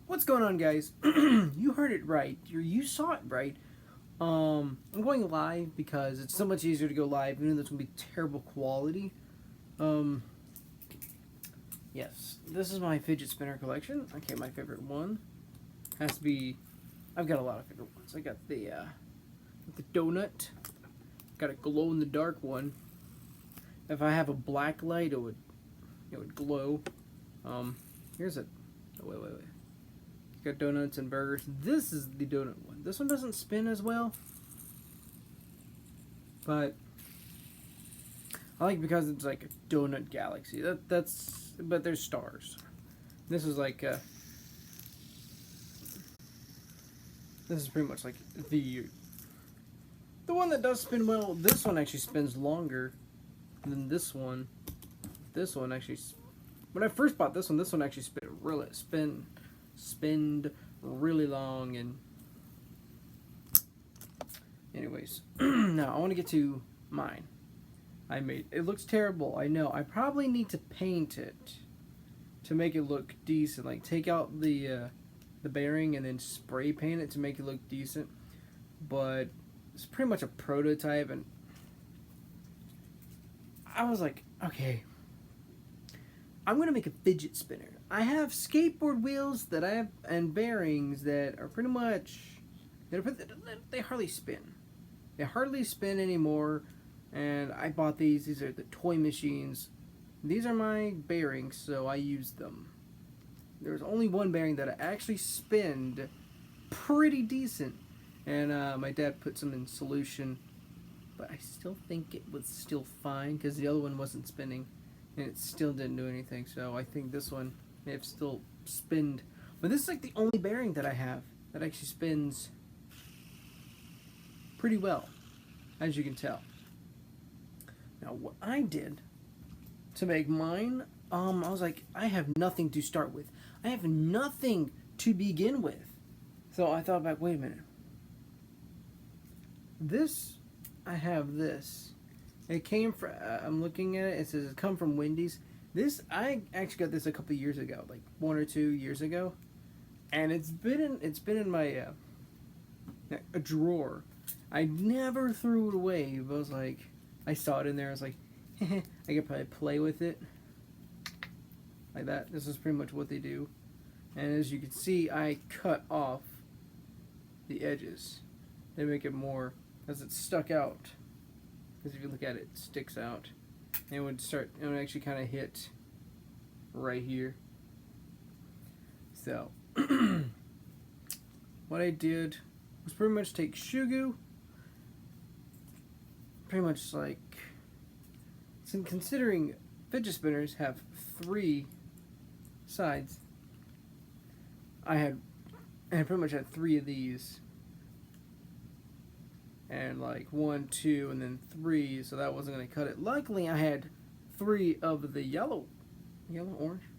What's going on, guys? You heard it right. You saw it right. I'm going live because it's so much easier to go live, even though it's gonna be terrible quality. Um, yes, this is my fidget spinner collection. Okay, my favorite one has to be. I've got a lot of favorite ones. I got the donut. Got a glow in the dark one. If I have a black light, it would glow. Here's it. Oh, wait. Got donuts and burgers. This is the donut one. This one doesn't spin as well, but I like it because it's like a donut galaxy. But there's stars. This is like this is pretty much like the one that does spin well. This one actually spins longer than this one. This one actually, when I first bought this one actually spinned really long. And anyways, now I want to get to mine. It looks terrible, I know. I probably need to paint it to make it look decent. Like take out the bearing and then spray paint it to make it look decent. But it's pretty much a prototype, and I was like, okay, I'm gonna make a fidget spinner. I have skateboard wheels that I have and bearings that are pretty much they hardly spin. They hardly spin anymore. And I bought these. These are the toy machines. These are my bearings, so I use them. There's only one bearing that I actually spinned pretty decent, and my dad put some in solution, but I still think it was still fine because the other one wasn't spinning, and it still didn't do anything. So I think this one may have still spinned. But this is like the only bearing that I have that actually spins pretty well, as you can tell. Now what I did to make mine, I was like, I have nothing to start with. I have nothing to begin with. So I thought about, wait a minute. I have this. It came from, I'm looking at it, it says it come from Wendy's. I actually got this a couple years ago, like 1 or 2 years ago. And it's been in my, a drawer. I never threw it away, but I was like, I saw it in there, I was like, I could probably play with it. Like that. This is pretty much what they do. And as you can see, I cut off the edges. They make it more, as it's stuck out. Because if you look at it, it sticks out. And it would actually kind of hit right here. So, what I did was pretty much take Shugu, pretty much like, considering fidget spinners have 3 sides, I pretty much had 3 of these, and like 1, 2, and then 3, so that wasn't going to cut it. Luckily I had 3 of the yellow ones,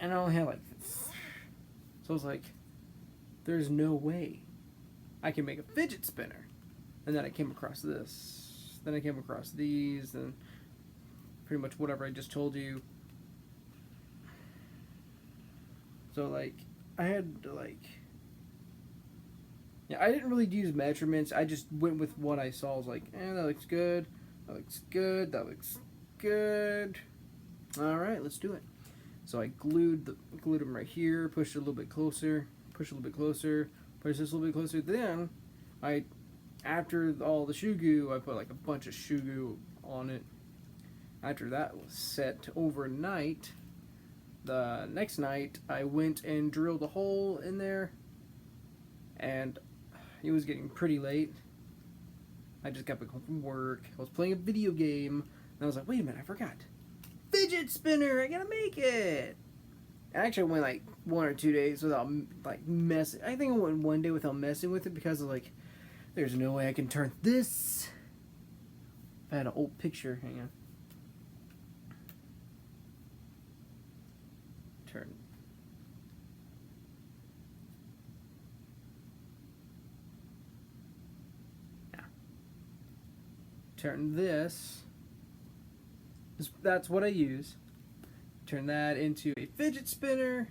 and I only had like, so I was like, there's no way I can make a fidget spinner. And then I came across this. Then I came across these, and pretty much whatever I just told you. So like, I had to like, yeah, I didn't really use measurements. I just went with what I saw. I was like, that looks good. That looks good. That looks good. All right, let's do it. So I glued them right here. Pushed it a little bit closer. Push a little bit closer. Push this a little bit closer. Then after all the Shugu, I put like a bunch of Shugu on it. After that was set overnight, the next night I went and drilled a hole in there, and it was getting pretty late. I just got back home from work. I was playing a video game, and I was like, wait a minute, I forgot. Fidget spinner, I gotta make it! I actually went like 1 or 2 days without like messing. I think I went 1 day without messing with it because of like, there's no way I can turn this. I had an old picture. Hang on. Turn. Yeah. Turn this. That's what I use. turn that into a fidget spinner.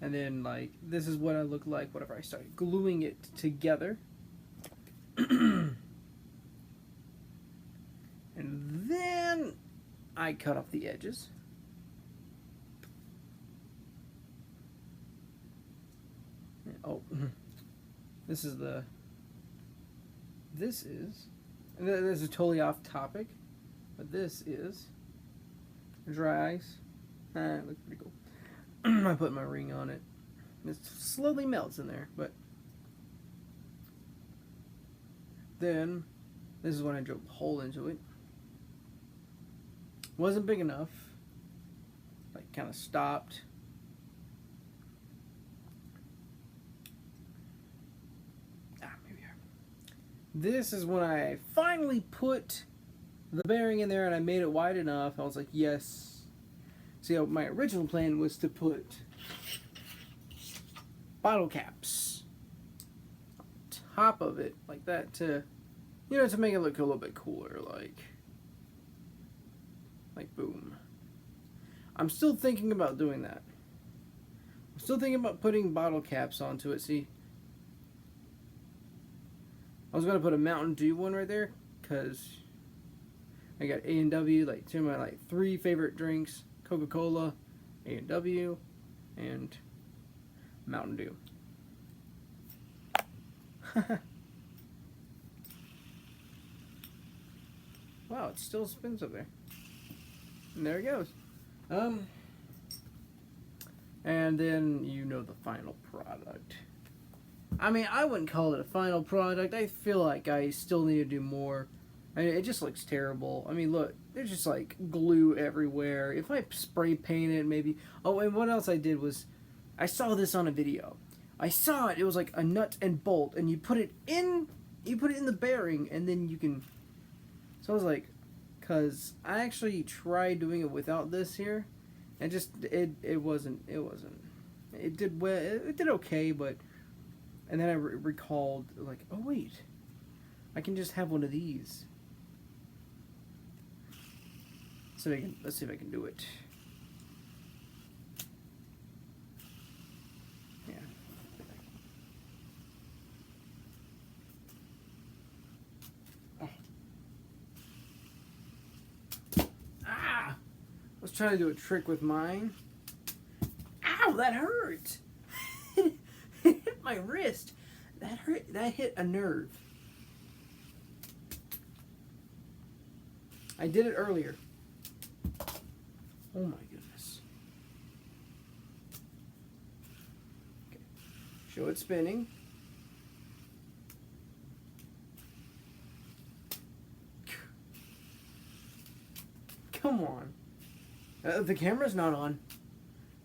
And then, like, this is what I look like whenever I start gluing it together. And then I cut off the edges. Oh, this is totally off topic, but this is dry ice. It looks pretty cool. I put my ring on it. It slowly melts in there, but then this is when I drilled a hole into it. Wasn't big enough. Like, kind of stopped. This is when I finally put the bearing in there and I made it wide enough. I was like, yes. See, my original plan was to put bottle caps on top of it like that to, you know, to make it look a little bit cooler, like boom. I'm still thinking about doing that. I'm still thinking about putting bottle caps onto it. See, I was gonna put a Mountain Dew one right there because I got A&W, like two of my like 3 favorite drinks: Coca-Cola, A&W, and Mountain Dew. Wow, it still spins up there. And there it goes. And then you know the final product. I mean, I wouldn't call it a final product. I feel like I still need to do more. I mean, it just looks terrible. I mean, look, there's just like glue everywhere. If I spray paint it, maybe. Oh, and what else I did was, I saw this on a video. I saw it. It was like a nut and bolt, and you put it in the bearing, and then you can. So I was like, because I actually tried doing it without this here, and just it wasn't. It did well. It did okay, but. And then I recalled, like, oh wait, I can just have one of these. So let's see if I can do it. Yeah. Oh. Ah! I was trying to do a trick with mine. Ow, that hurt! It hit my wrist. That hurt. That hit a nerve. I did it earlier. Oh my goodness. Okay. Show it spinning. Come on. The camera's not on.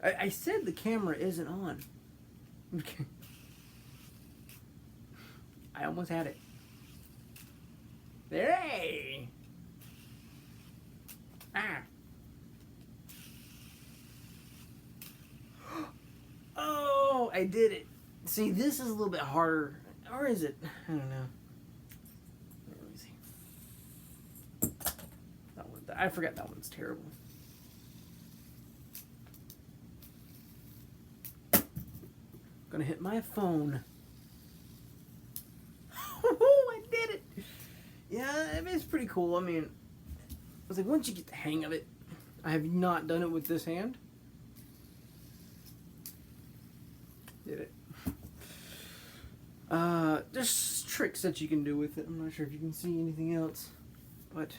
I said the camera isn't on. Okay. I almost had it. There. Hey! Ah. Oh, I did it. See, this is a little bit harder. Or is it? I don't know. Let me see. That one, I forgot that one's terrible. Gonna hit my phone. I did it. Yeah, it's pretty cool. I mean, I was like, once you get the hang of it. I have not done it with this hand. Did it. There's tricks that you can do with it. I'm not sure if you can see anything else, but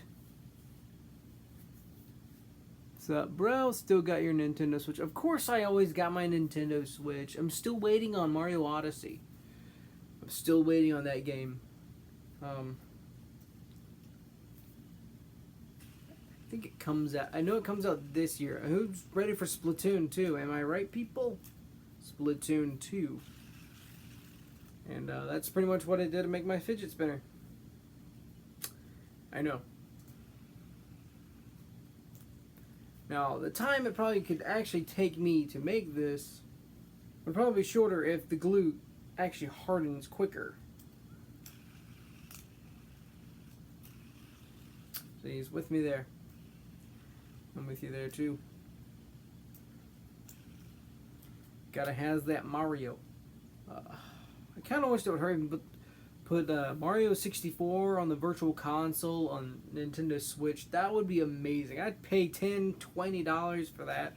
what's up, bro? Still got your Nintendo Switch? Of course, I always got my Nintendo Switch. I'm still waiting on Mario Odyssey. I'm still waiting on that game. I think it comes out. I know it comes out this year. Who's ready for Splatoon 2? Am I right, people? Splatoon 2. And that's pretty much what I did to make my fidget spinner. I know. Now, the time it probably could actually take me to make this would probably be shorter if the glue actually hardens quicker. So he's with me there. I'm with you there too. Gotta has that Mario. I kind of wish they would hurry and put Mario 64 on the Virtual Console on Nintendo Switch. That would be amazing. I'd pay $10-$20 for that.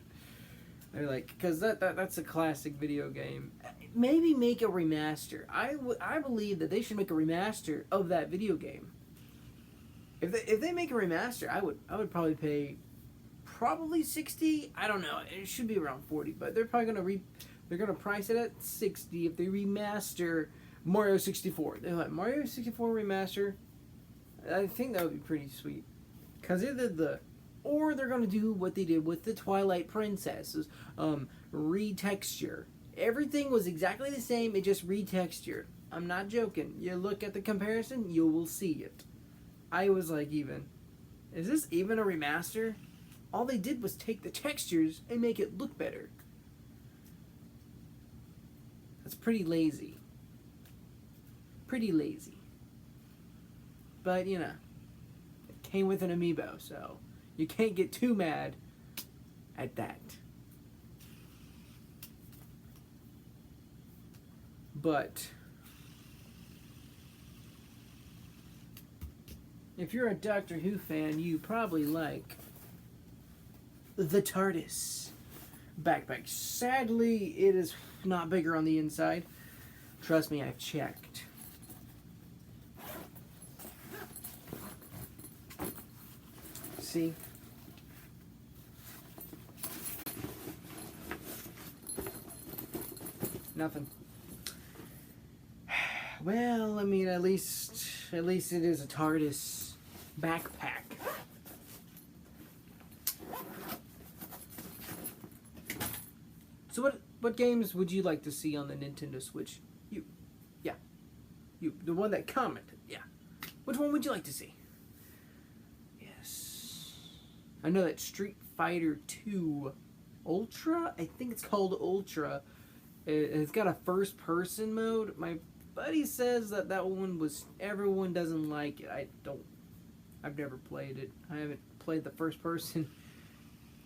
They're like, because that's a classic video game. Maybe make a remaster. I believe that they should make a remaster of that video game. If they make a remaster, I would probably pay probably 60. I don't know. It should be around 40, but they're probably gonna price it at 60 if they remaster Mario 64. They're like Mario 64 remaster. I think that would be pretty sweet. Cause or they're gonna do what they did with the Twilight Princesses, retexture. Everything was exactly the same. It just retextured. I'm not joking. You look at the comparison, you will see it. I was like, is this even a remaster? All they did was take the textures and make it look better. That's pretty lazy. Pretty lazy. But, it came with an amiibo, so you can't get too mad at that. But if you're a Doctor Who fan, you probably like the TARDIS backpack. Sadly, it is not bigger on the inside. Trust me, I've checked. See? Nothing. Well, I mean, at least it is a TARDIS backpack. So what games would you like to see on the Nintendo Switch? You, the one that commented, yeah. Which one would you like to see? Yes. I know that Street Fighter 2 Ultra, I think it's called Ultra. It's got a first-person mode. My buddy says that one everyone doesn't like it. I've never played it. I haven't played the first person.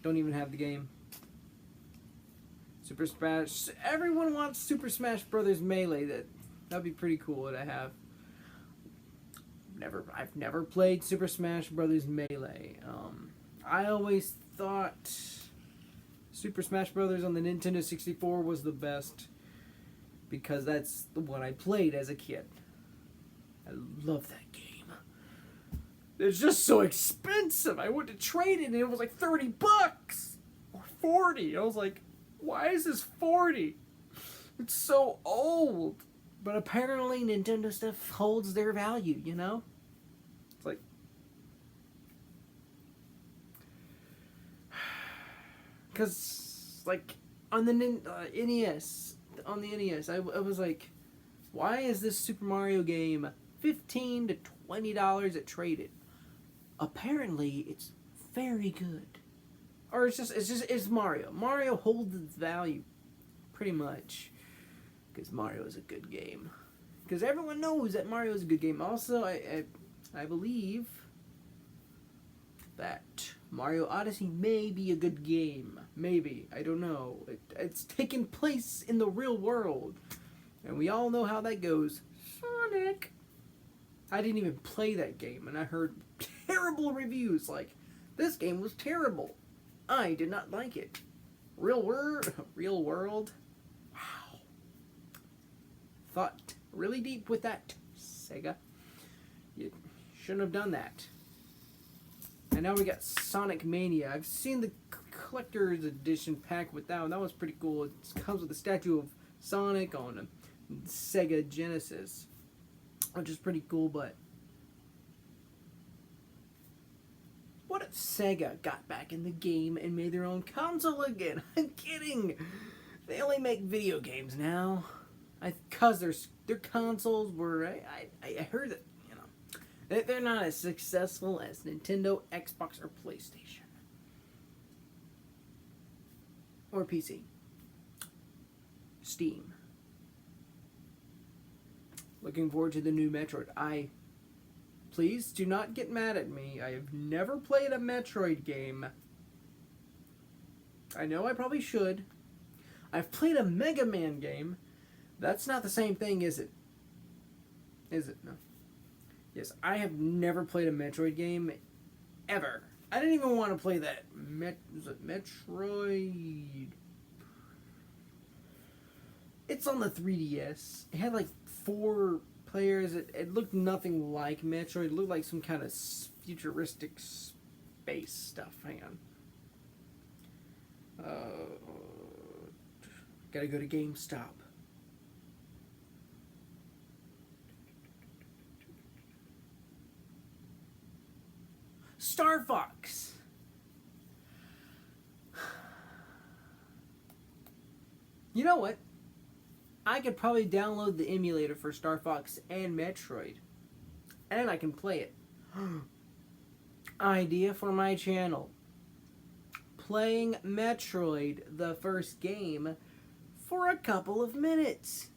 Don't even have the game. Super Smash. Everyone wants Super Smash Brothers Melee. That'd be pretty cool to have. I've never played Super Smash Brothers Melee. I always thought Super Smash Brothers on the Nintendo 64 was the best because that's the one I played as a kid. I love that game. It's just so expensive. I went to trade it and it was like $30 or 40. I was like, why is this 40? It's so old. But apparently Nintendo stuff holds their value, It's like, because like on the NES, I was like, why is this Super Mario game $15 to $20 at Trade-It? Apparently, it's very good. Or it's Mario. Mario holds its value, pretty much, because Mario is a good game. Because everyone knows that Mario is a good game. Also, I believe that Mario Odyssey may be a good game. Maybe. I don't know. It's taking place in the real world. And we all know how that goes. Sonic! I didn't even play that game, and I heard terrible reviews. Like, this game was terrible. I did not like it. Real world? Wow. Thought really deep with that, Sega. You shouldn't have done that. And now we got Sonic Mania. I've seen the collector's edition pack with that one. That was pretty cool. It comes with a statue of Sonic on a Sega Genesis, which is pretty cool, but what if Sega got back in the game and made their own console again? I'm kidding. They only make video games now. Because their consoles were, I heard that, they're not as successful as Nintendo, Xbox, or PlayStation. Or PC. Steam. Looking forward to the new Metroid. Please do not get mad at me. I have never played a Metroid game. I know I probably should. I've played a Mega Man game. That's not the same thing, is it? Is it? No. Yes, I have never played a Metroid game ever. I didn't even want to play that. Was it Metroid? It's on the 3DS. It had like 4 players. It looked nothing like Metroid. It looked like some kind of futuristic space stuff. Hang on. Gotta go to GameStop. Star Fox. You know what? I could probably download the emulator for Star Fox and Metroid. And I can play it. Idea for my channel. Playing Metroid, the first game, for a couple of minutes.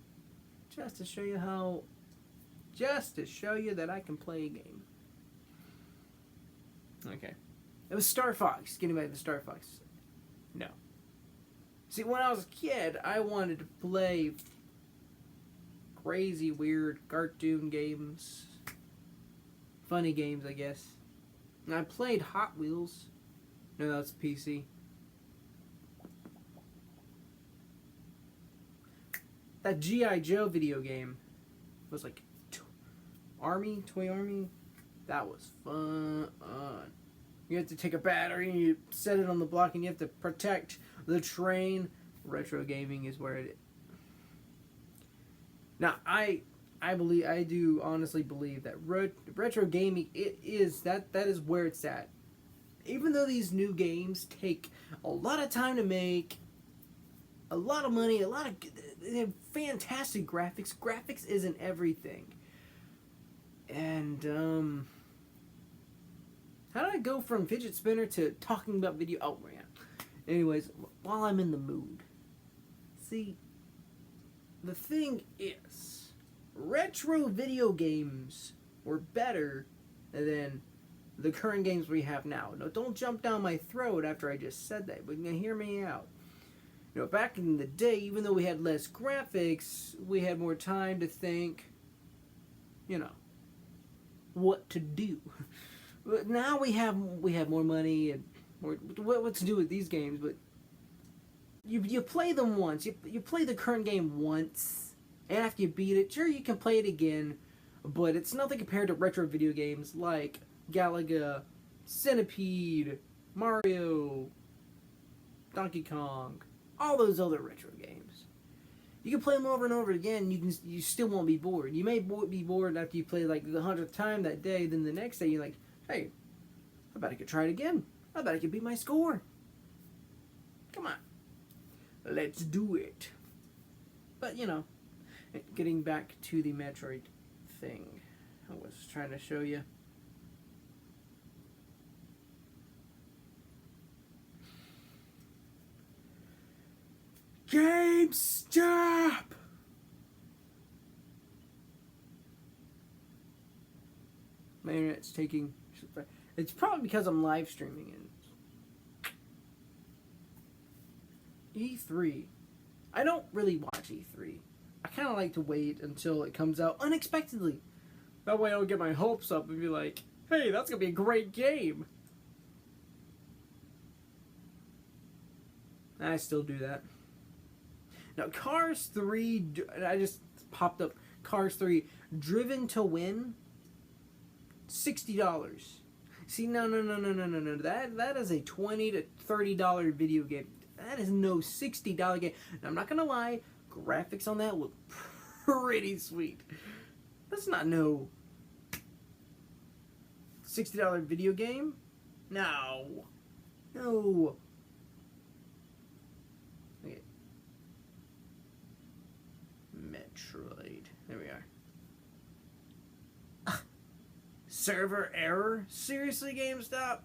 Just to show you that I can play a game. Okay. It was Star Fox. Getting back to Star Fox. No. See, when I was a kid, I wanted to play crazy, weird cartoon games. Funny games, I guess. And I played Hot Wheels. No, that's PC. That G.I. Joe video game was like Toy Army. That was fun. You have to take a battery and you set it on the block and you have to protect the train. Retro gaming is where it is. Now, I do honestly believe that retro gaming, that is where it's at. Even though these new games take a lot of time to make, a lot of money, they have fantastic graphics. Graphics isn't everything. And, how did I go from fidget spinner to talking about video? Oh, man. Anyways, while I'm in the mood. See, the thing is, retro video games were better than the current games we have now. No, don't jump down my throat after I just said that, but hear me out. You know, back in the day, even though we had less graphics, we had more time to think, you know, what to do. But now we have more money and more what to do with these games, but you play them once. You play the current game once, and after you beat it, sure, you can play it again, but it's nothing compared to retro video games like Galaga, Centipede, Mario, Donkey Kong, all those other retro games. You can play them over and over again. You still won't be bored. You may be bored after you play like the 100th time that day. Then the next day you're like, hey, I bet I could try it again. I bet I could beat my score. Come on, let's do it. But you know, getting back to the Metroid thing, I was trying to show you. GameStop! My internet's taking... It's probably because I'm live streaming it. E3. I don't really watch E3. I kind of like to wait until it comes out unexpectedly. That way I don't get my hopes up and be like, hey, that's going to be a great game. I still do that. Now, Cars 3, I just popped up Cars 3, Driven to Win, $60. See, no. That is a $20 to $30 video game. That is no $60 game. Now, I'm not going to lie, graphics on that look pretty sweet. That's not no $60 video game. No. Okay. Metroid. There we are. Server error? Seriously, GameStop?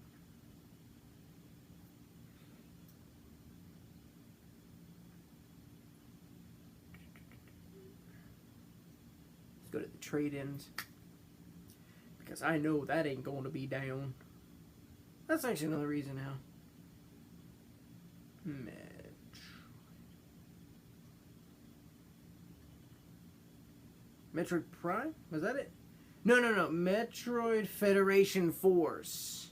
Let's go to the trade-ins. Because I know that ain't going to be down. That's actually another reason now. Metroid. Metroid Prime? Was that it? No. Metroid Federation Force.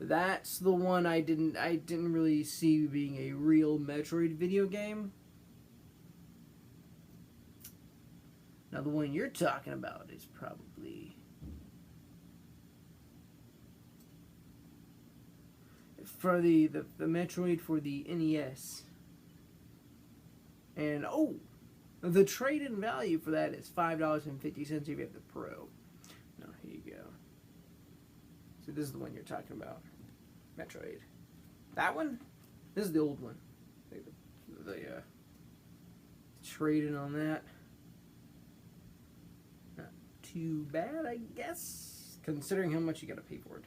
That's the one I didn't really see being a real Metroid video game. Now the one you're talking about is probably for the Metroid for the NES. And the trade-in value for that is $5.50 if you have the Pro. No, here you go. So this is the one you're talking about. Metroid. That one? This is the old one. The trade-in on that. Not too bad, I guess, considering how much you gotta pay for it.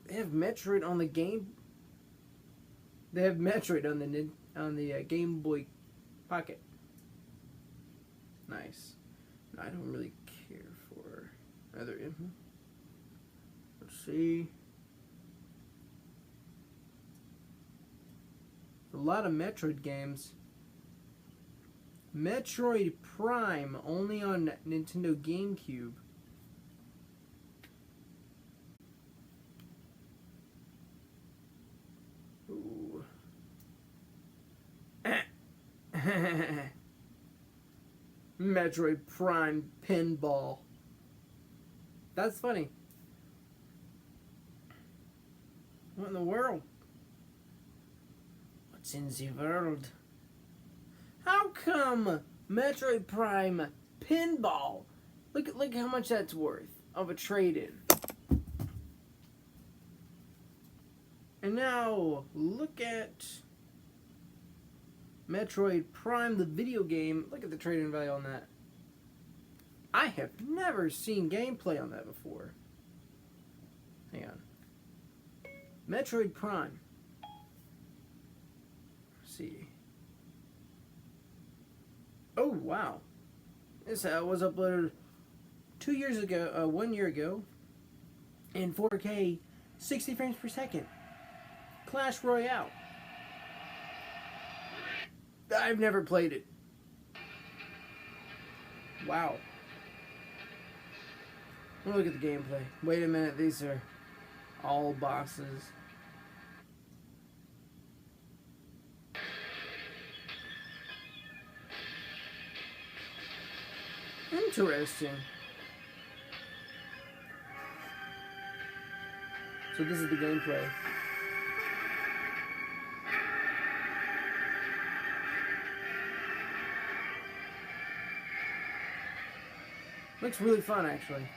They have Metroid on the game. They have Metroid on the Game Boy Pocket. Nice. No, I don't really care for other. Let's see. A lot of Metroid games. Metroid Prime only on Nintendo GameCube. Ooh. Metroid Prime Pinball. That's funny. What in the world? What's in the world? How come Metroid Prime Pinball? Look how much that's worth of a trade-in. And now look at Metroid Prime, the video game. Look at the trade-in value on that. I have never seen gameplay on that before. Hang on. Metroid Prime. Let's see. Oh, wow. This was uploaded 2 years ago, 1 year ago, in 4K, 60 frames per second. Clash Royale. I've never played it. Wow. Look at the gameplay. Wait a minute, these are all bosses. Interesting. So this is the gameplay. Looks really fun, actually.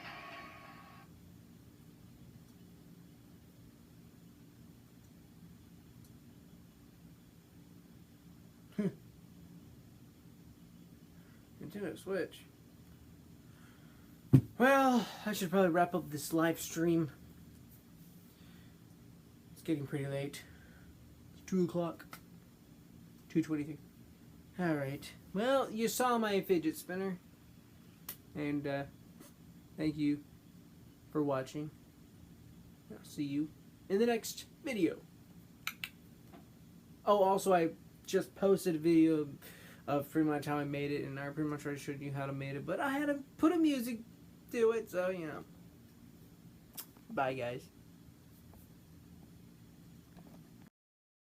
Nintendo Switch. Well, I should probably wrap up this live stream. It's getting pretty late. It's 2 o'clock. 2:23. Alright. Well, you saw my fidget spinner. And, thank you for watching. I'll see you in the next video. Oh, also, I just posted a video of pretty much how I made it, and I pretty much already showed you how to make it, but I had to put a music to it, so, you know. Bye, guys.